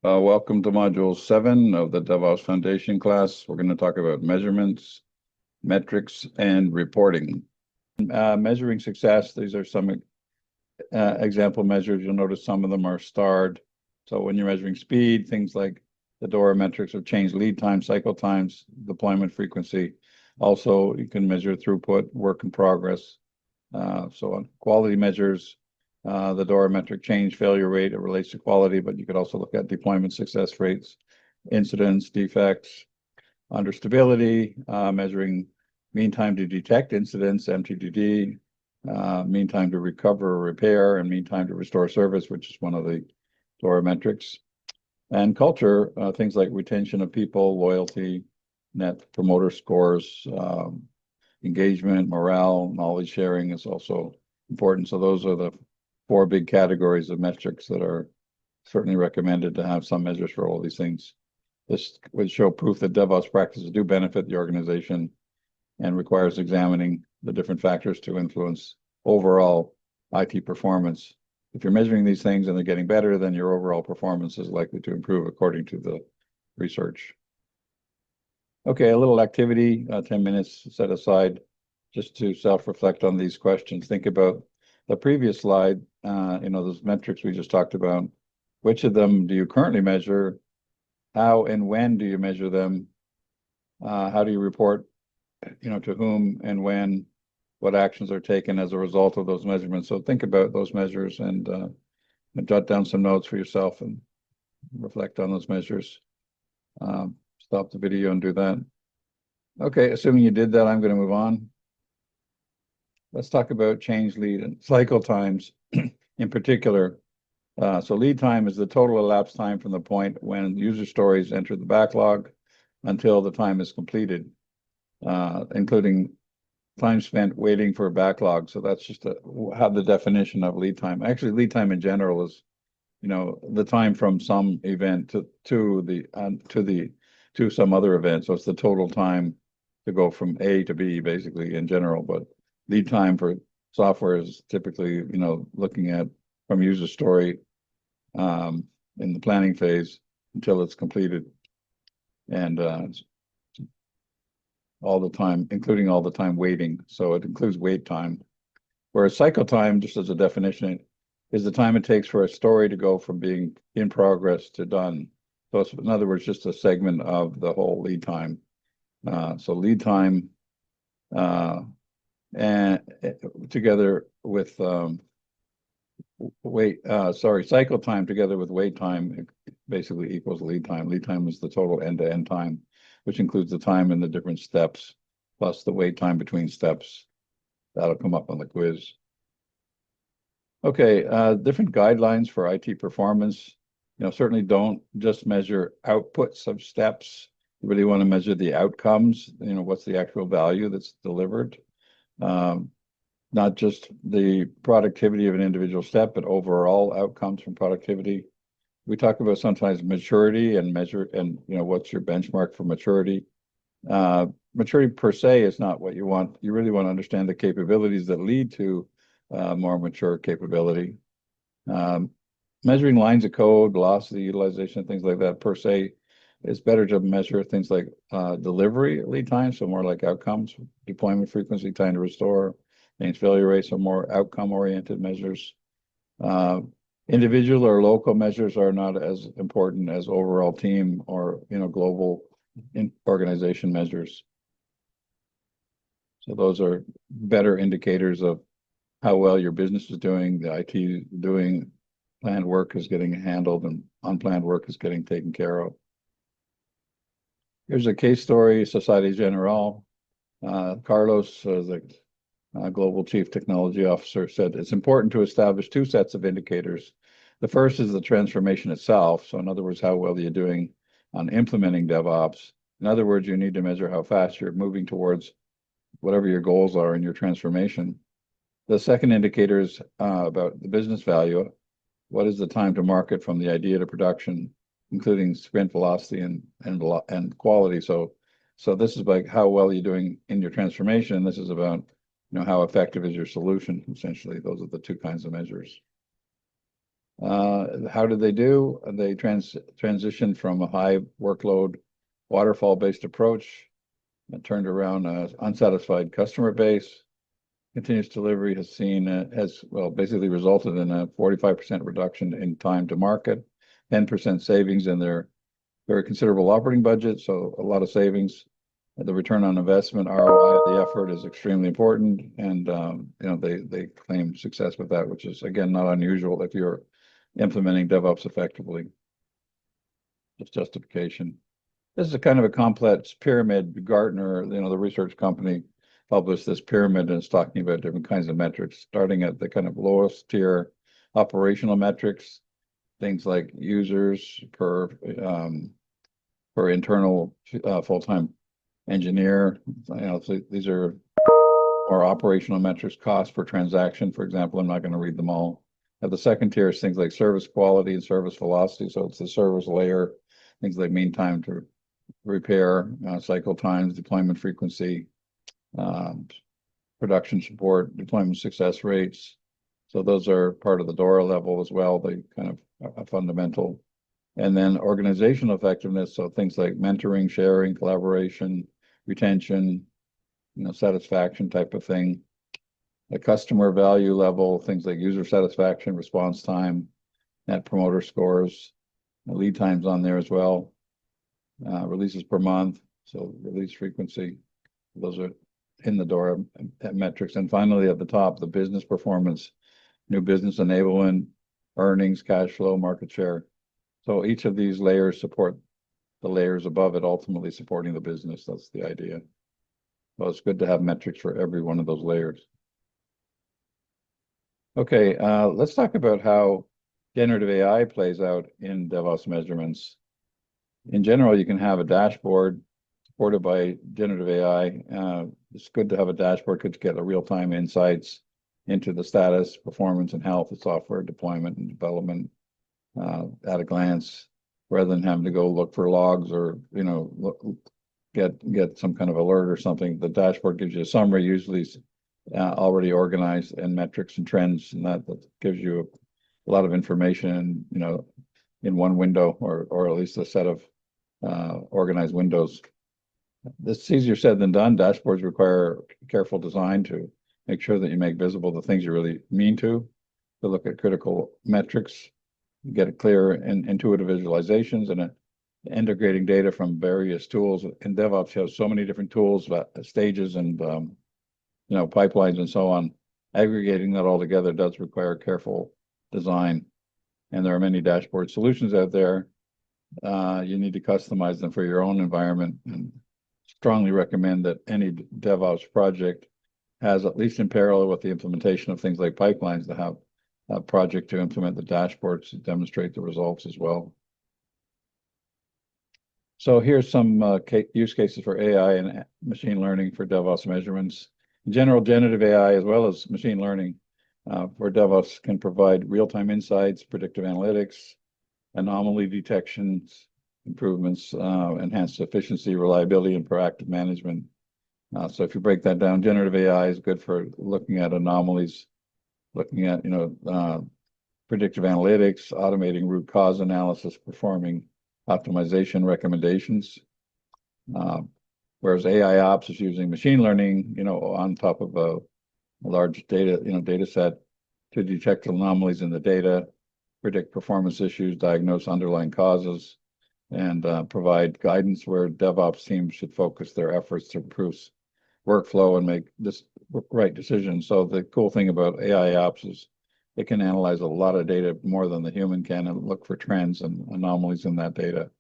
Welcome to Module 7 of the DevOps Foundation class. We're going to talk about measurements, metrics, and reporting. Measuring success, these are some example measures. You'll notice some of them are starred. So when you're measuring speed, things like the DORA metrics of change lead time, cycle times, deployment frequency. Also, you can measure throughput, work in progress. So on quality measures, the DORA metric change failure rate, it relates to quality, but you could also look at deployment success rates, incidents, defects. Under stability, measuring mean time to detect incidents, MTDD, mean time to recover or repair, and mean time to restore service, which is one of the DORA metrics. And culture, things like retention of people, loyalty, net promoter scores, engagement, morale, knowledge sharing is also important. So those are the 4 big categories of metrics that are certainly recommended to have some measures for all these things. This would show proof that DevOps practices do benefit the organization and requires examining the different factors to influence overall IT performance. If you're measuring these things and they're getting better, then your overall performance is likely to improve according to the research. Okay, a little activity, 10 minutes set aside just to self-reflect on these questions. Think about the previous slide, those metrics we just talked about. Which of them do you currently measure? How and when do you measure them? How do you report, to whom and when? What actions are taken as a result of those measurements? So think about those measures and jot down some notes for yourself and reflect on those measures. Stop the video and do that. Okay, assuming you did that, I'm going to move on. Let's talk about change lead and cycle times in particular. So lead time is the total elapsed time from the point when user stories enter the backlog until the time is completed, including time spent waiting for a backlog. So that's just how the definition of lead time. Actually, lead time in general is, the time from some event to some other event. So it's the total time to go from A to B, basically, in general. But lead time for software is typically, looking at from user story in the planning phase until it's completed, and all the time, including all the time waiting. So it includes wait time. Whereas cycle time, just as a definition, is the time it takes for a story to go from being in progress to done. So it's, in other words, just a segment of the whole lead time. So lead time and together with cycle time together with wait time basically equals lead time. Lead time is the total end-to-end time, which includes the time in the different steps plus the wait time between steps. That'll come up on the quiz. Okay, different guidelines for IT performance. Certainly don't just measure outputs of steps. You really want to measure the outcomes. What's the actual value that's delivered? Not just the productivity of an individual step, but overall outcomes from productivity. We talk about sometimes maturity and measure, and what's your benchmark for maturity? Maturity per se is not what you want. You really want to understand the capabilities that lead to more mature capability. Measuring lines of code, velocity, utilization, things like that per se, it's better to measure things like delivery lead time, so more like outcomes, deployment frequency, time to restore, change failure rates, are more outcome-oriented measures. Individual or local measures are not as important as overall team or global organization measures. So those are better indicators of how well your business is doing, the IT is doing, planned work is getting handled, and unplanned work is getting taken care of. Here's a case story, Societe Generale. Carlos, the Global Chief Technology Officer, said it's important to establish 2 sets of indicators. The first is the transformation itself. So in other words, how well you're doing on implementing DevOps. In other words, you need to measure how fast you're moving towards whatever your goals are in your transformation. The second indicator is about the business value. What is the time to market from the idea to production, including sprint velocity and quality? So this is like how well you're doing in your transformation. This is about how effective is your solution, essentially. Those are the 2 kinds of measures. How did they do? They transitioned from a high workload waterfall-based approach and turned around an unsatisfied customer base. Continuous delivery has basically resulted in a 45% reduction in time to market, 10% savings in their very considerable operating budget, so a lot of savings. The return on investment, ROI, the effort is extremely important, and they claim success with that, which is again not unusual if you're implementing DevOps effectively. Just justification. This is a kind of a complex pyramid. Gartner, the research company, published this pyramid, and it's talking about different kinds of metrics, starting at the kind of lowest tier operational metrics, things like users per internal full-time engineer. So these are more operational metrics, cost per transaction, for example. I'm not going to read them all. At the second tier is things like service quality and service velocity. So it's the service layer, things like mean time to repair, cycle times, deployment frequency, production support, deployment success rates. So those are part of the DORA level as well. They kind of are fundamental. And then organizational effectiveness. So things like mentoring, sharing, collaboration, retention, satisfaction type of thing. The customer value level, things like user satisfaction, response time, net promoter scores, lead times on there as well. Releases per month, so release frequency. Those are in the DORA metrics. And finally, at the top, the business performance, new business enablement, earnings, cash flow, market share. So each of these layers support the layers above it, ultimately supporting the business. That's the idea. Well, it's good to have metrics for every one of those layers. Okay, let's talk about how generative AI plays out in DevOps measurements. In general, you can have a dashboard supported by generative AI. It's good to have a dashboard to get a real-time insights into the status, performance, and health of software deployment and development at a glance, rather than having to go look for logs or get some kind of alert or something. The dashboard gives you a summary, usually already organized, and metrics and trends, and that gives you a lot of information, in one window, or at least a set of organized windows. This is easier said than done. Dashboards require careful design to make sure that you make visible the things you really mean to look at critical metrics, get clear and intuitive visualizations, and integrating data from various tools. In DevOps, you have so many different tools, stages, and pipelines and so on. Aggregating that all together does require careful design, and there are many dashboard solutions out there. You need to customize them for your own environment, and strongly recommend that any DevOps project has, at least in parallel with the implementation of things like pipelines, to have a project to implement the dashboards to demonstrate the results as well. So here's some use cases for AI and machine learning for DevOps measurements. In general, generative AI as well as machine learning for DevOps can provide real-time insights, predictive analytics, anomaly detections, improvements, enhanced efficiency, reliability, and proactive management. So if you break that down, generative AI is good for looking at anomalies, looking at predictive analytics, automating root cause analysis, performing optimization recommendations. Whereas AI ops is using machine learning, on top of a large data set to detect anomalies in the data, predict performance issues, diagnose underlying causes, and provide guidance where DevOps teams should focus their efforts to improve workflow and make this right decisions. So the cool thing about AI ops is it can analyze a lot of data more than the human can and look for trends and anomalies in that data,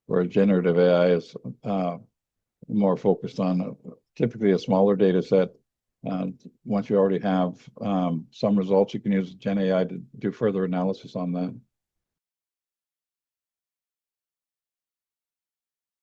whereas generative AI is more focused on typically a smaller data set. Once you already have some results, you can use Gen AI to do further analysis on that.